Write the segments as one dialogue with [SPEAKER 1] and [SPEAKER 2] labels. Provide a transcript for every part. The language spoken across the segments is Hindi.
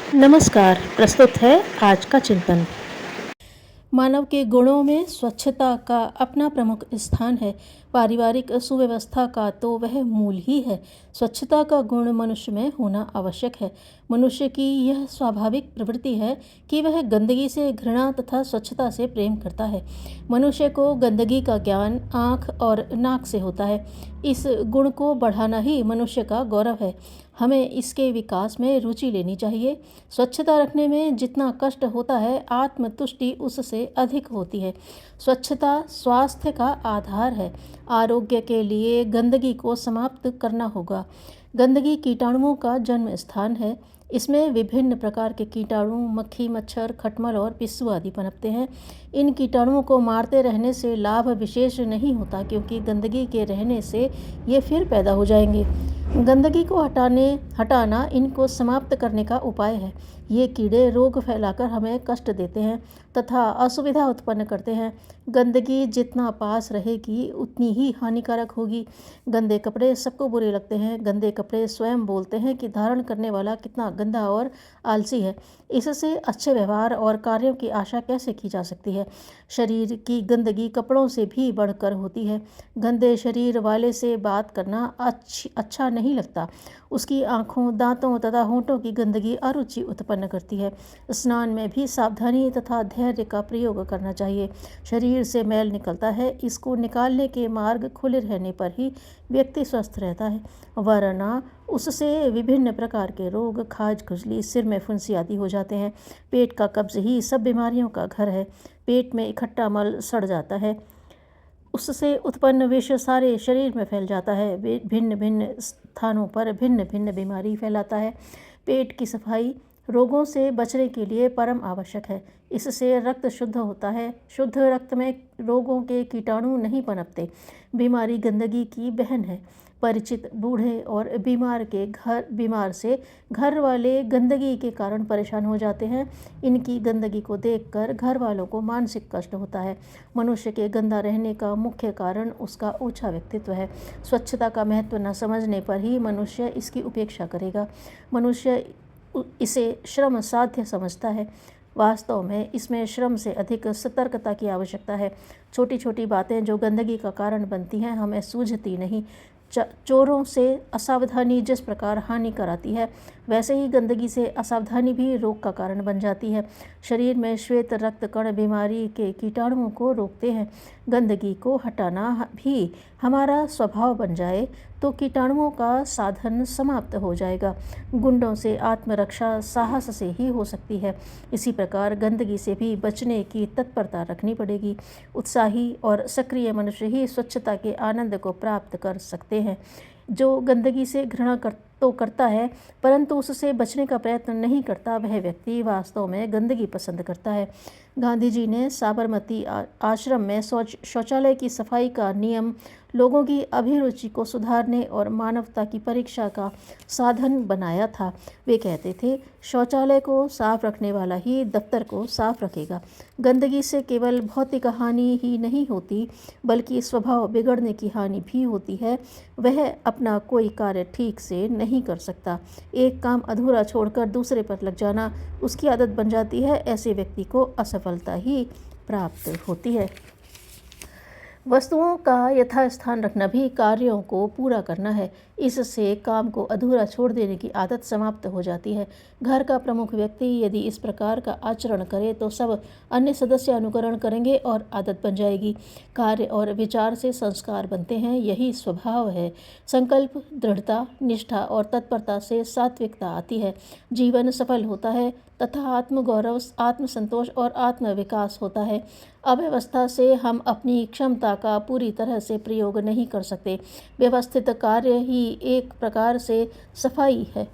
[SPEAKER 1] नमस्कार। प्रस्तुत है आज का चिंतन। मानव के गुणों में स्वच्छता का अपना प्रमुख स्थान है। पारिवारिक सुव्यवस्था का तो वह मूल ही है। स्वच्छता का गुण मनुष्य में होना आवश्यक है। मनुष्य की यह स्वाभाविक प्रवृत्ति है कि वह गंदगी से घृणा तथा स्वच्छता से प्रेम करता है। मनुष्य को गंदगी का ज्ञान आँख और नाक से होता है। इस गुण को बढ़ाना ही मनुष्य का गौरव है। हमें इसके विकास में रुचि लेनी चाहिए। स्वच्छता रखने में जितना कष्ट होता है, आत्मतुष्टि उससे अधिक होती है। स्वच्छता स्वास्थ्य का आधार है। आरोग्य के लिए गंदगी को समाप्त करना होगा। गंदगी कीटाणुओं का जन्म स्थान है। इसमें विभिन्न प्रकार के कीटाणु, मक्खी, मच्छर, खटमल और पिस्सू आदि पनपते हैं। इन कीटाणुओं को मारते रहने से लाभ विशेष नहीं होता, क्योंकि गंदगी के रहने से ये फिर पैदा हो जाएंगे। गंदगी को हटाना इनको समाप्त करने का उपाय है। ये कीड़े रोग फैलाकर हमें कष्ट देते हैं तथा असुविधा उत्पन्न करते हैं। गंदगी जितना पास रहेगी उतनी ही हानिकारक होगी। गंदे कपड़े सबको बुरे लगते हैं। गंदे कपड़े स्वयं बोलते हैं कि धारण करने वाला कितना गंदा और आलसी है। इससे अच्छे व्यवहार और कार्यों की आशा कैसे की जा सकती है। शरीर की गंदगी कपड़ों से भी बढ़कर होती है। गंदे शरीर वाले से बात करना अच्छा नहीं लगता। उसकी आँखों, दांतों तथा होंठों की गंदगी अरुचि उत्पन्न करती है। स्नान में भी सावधानी तथा धैर्य का प्रयोग करना चाहिए। शरीर से मैल निकलता है, इसको निकालने के मार्ग खुले रहने पर ही व्यक्ति स्वस्थ रहता है, वरना उससे विभिन्न प्रकार के रोग, खाज, खुजली, सिर में फुंसी आदि हो जाते हैं। पेट का कब्ज ही सब बीमारियों का घर है। पेट में इकट्ठा मल सड़ जाता है, उससे उत्पन्न विष सारे शरीर में फैल जाता है। भिन्न भिन्न स्थानों पर भिन्न भिन्न बीमारी फैलाता है। पेट की सफाई रोगों से बचने के लिए परम आवश्यक है। इससे रक्त शुद्ध होता है। शुद्ध रक्त में रोगों के कीटाणु नहीं पनपते। बीमारी गंदगी की बहन है। परिचित बूढ़े और बीमार से घर वाले गंदगी के कारण परेशान हो जाते हैं। इनकी गंदगी को देखकर घर वालों को मानसिक कष्ट होता है। मनुष्य के गंदा रहने का मुख्य कारण उसका ऊंचा व्यक्तित्व है। स्वच्छता का महत्व न समझने पर ही मनुष्य इसकी उपेक्षा करेगा। मनुष्य इसे श्रम साध्य समझता है। वास्तव में इसमें श्रम से अधिक सतर्कता की आवश्यकता है। छोटी छोटी बातें जो गंदगी का कारण बनती हैं, हमें सूझती नहीं। चोरों से असावधानी जिस प्रकार हानि कराती है, वैसे ही गंदगी से असावधानी भी रोग का कारण बन जाती है। शरीर में श्वेत रक्त कण बीमारी के कीटाणुओं को रोकते हैं। गंदगी को हटाना भी हमारा स्वभाव बन जाए तो कीटाणुओं का साधन समाप्त हो जाएगा। गुंडों से आत्मरक्षा साहस से ही हो सकती है। इसी प्रकार गंदगी से भी बचने की तत्परता रखनी पड़ेगी। उत्साही और सक्रिय मनुष्य ही स्वच्छता के आनंद को प्राप्त कर सकते हैं। जो गंदगी से घृणा करता है, परंतु उससे बचने का प्रयत्न नहीं करता, वह व्यक्ति वास्तव में गंदगी पसंद करता है। गांधी जी ने साबरमती आश्रम में शौचालय की सफाई का नियम लोगों की अभिरुचि को सुधारने और मानवता की परीक्षा का साधन बनाया था। वे कहते थे, शौचालय को साफ रखने वाला ही दफ्तर को साफ रखेगा। गंदगी से केवल भौतिक हानि ही नहीं होती, बल्कि स्वभाव बिगड़ने की हानि भी होती है। वह अपना कोई कार्य ठीक से नहीं कर सकता। एक काम अधूरा छोड़कर दूसरे पर लग जाना उसकी आदत बन जाती है। ऐसे व्यक्ति को असफलता ही प्राप्त होती है। वस्तुओं का यथास्थान रखना भी कार्यों को पूरा करना है। इससे काम को अधूरा छोड़ देने की आदत समाप्त हो जाती है। घर का प्रमुख व्यक्ति यदि इस प्रकार का आचरण करे तो सब अन्य सदस्य अनुकरण करेंगे और आदत बन जाएगी। कार्य और विचार से संस्कार बनते हैं, यही स्वभाव है। संकल्प, दृढ़ता, निष्ठा और तत्परता से सात्विकता आती है। जीवन सफल होता है तथा आत्मगौरव, आत्मसंतोष और आत्मविकास होता है। अव्यवस्था से हम अपनी क्षमता का पूरी तरह से प्रयोग नहीं कर सकते। व्यवस्थित कार्य ही एक प्रकार से सफाई है।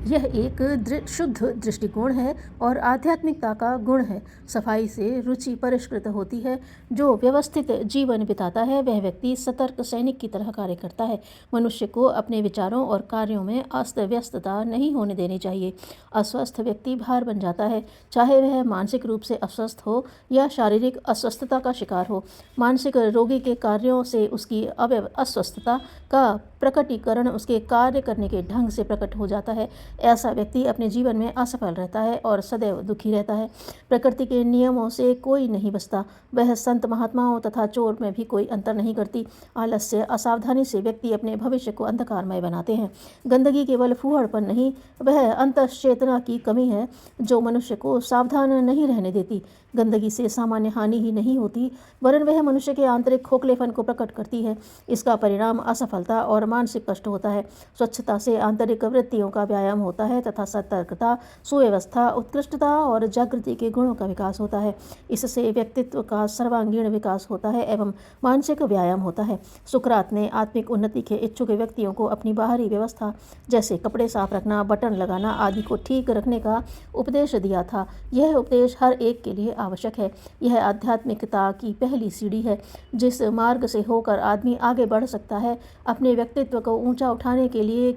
[SPEAKER 1] यह एक शुद्ध दृष्टिकोण है और आध्यात्मिकता का गुण है। सफाई से रुचि परिष्कृत होती है। जो व्यवस्थित जीवन बिताता है वह व्यक्ति सतर्क सैनिक की तरह कार्य करता है। मनुष्य को अपने विचारों और कार्यों में अस्त व्यस्तता नहीं होने देनी चाहिए। अस्वस्थ व्यक्ति भार बन जाता है, चाहे वह मानसिक रूप से अस्वस्थ हो या शारीरिक अस्वस्थता का शिकार हो। मानसिक रोगी के कार्यों से उसकी अस्वस्थता का प्रकटीकरण उसके कार्य करने के ढंग से प्रकट हो जाता है। ऐसा व्यक्ति अपने जीवन में असफल रहता है और सदैव दुखी रहता है। प्रकृति के नियमों से कोई नहीं बचता। वह संत महात्माओं तथा चोर में भी कोई अंतर नहीं करती। आलस्य, असावधानी से व्यक्ति अपने भविष्य को अंधकारमय बनाते हैं। गंदगी केवल फूहड़पन नहीं, वह अंतःचेतना की कमी है जो मनुष्य को सावधान नहीं रहने देती। गंदगी से सामान्य हानि ही नहीं होती, वरन वह मनुष्य के आंतरिक खोखलेपन को प्रकट करती है। इसका परिणाम असफलता और मानसिक कष्ट होता है। स्वच्छता से आंतरिक वृत्तियों का व्यायाम होता है तथा सतर्कता, सुव्यवस्था, उत्कृष्टता और जागृति के गुणों का विकास होता है। इससे व्यक्तित्व का सर्वांगीण विकास होता है एवं मानसिक व्यायाम होता है। सुकरात ने आत्मिक उन्नति के इच्छुक व्यक्तियों को अपनी बाहरी व्यवस्था जैसे कपड़े साफ रखना, बटन लगाना आदि को ठीक रखने का उपदेश दिया था। यह उपदेश हर एक के लिए आवश्यक है। यह आध्यात्मिकता की पहली सीढ़ी है जिस मार्ग से होकर आदमी आगे बढ़ सकता है। अपने व्यक्तित्व को ऊंचा उठाने के लिए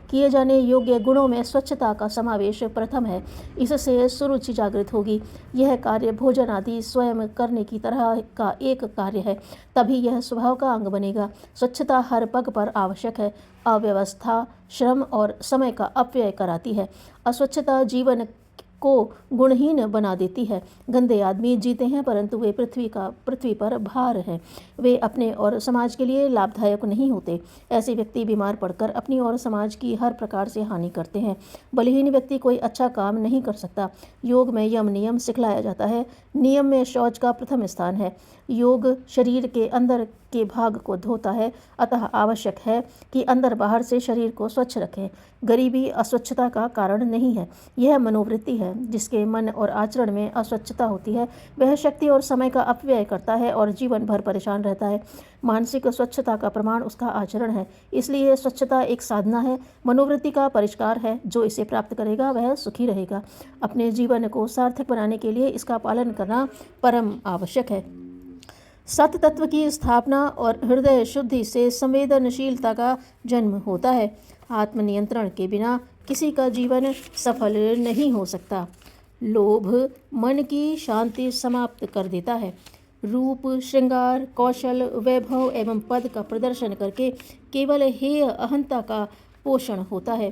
[SPEAKER 1] किए जाने योग्य गुणों में स्वच्छता का समावेश प्रथम है। इससे सुरुचि जागृत होगी। यह कार्य भोजन आदि स्वयं करने की तरह का एक कार्य है, तभी यह स्वभाव का अंग बनेगा। स्वच्छता हर पग पर आवश्यक है। अव्यवस्था श्रम और समय का अपव्यय कराती है। अस्वच्छता जीवन को गुणहीन बना देती है। गंदे आदमी जीते हैं परंतु वे पृथ्वी पर भार हैं। वे अपने और समाज के लिए लाभदायक नहीं होते। ऐसे व्यक्ति बीमार पड़कर अपनी और समाज की हर प्रकार से हानि करते हैं। बलहीन व्यक्ति कोई अच्छा काम नहीं कर सकता। योग में यम नियम सिखलाया जाता है। नियम में शौच का प्रथम स्थान है। योग शरीर के अंदर के भाग को धोता है, अतः आवश्यक है कि अंदर बाहर से शरीर को स्वच्छ रखें। गरीबी अस्वच्छता का कारण नहीं है, यह मनोवृत्ति है। जिसके मन और आचरण में अस्वच्छता होती है वह शक्ति और समय का अपव्यय करता है और जीवन भर परेशान रहता है। मानसिक स्वच्छता का प्रमाण उसका आचरण है। इसलिए स्वच्छता एक साधना है, मनोवृत्ति का परिष्कार है। जो इसे प्राप्त करेगा वह सुखी रहेगा। अपने जीवन को सार्थक बनाने के लिए इसका पालन करना परम आवश्यक है। सत तत्व की स्थापना और हृदय शुद्धि से संवेदनशीलता का जन्म होता है। आत्मनियंत्रण के बिना किसी का जीवन सफल नहीं हो सकता। लोभ मन की शांति समाप्त कर देता है। रूप, श्रृंगार, कौशल, वैभव एवं पद का प्रदर्शन करके केवल हेय अहंता का पोषण होता है।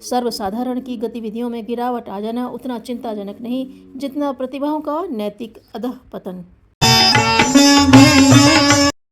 [SPEAKER 1] सर्वसाधारण की गतिविधियों में गिरावट आ जाना उतना चिंताजनक नहीं जितना प्रतिभाओं का नैतिक अधःपतन।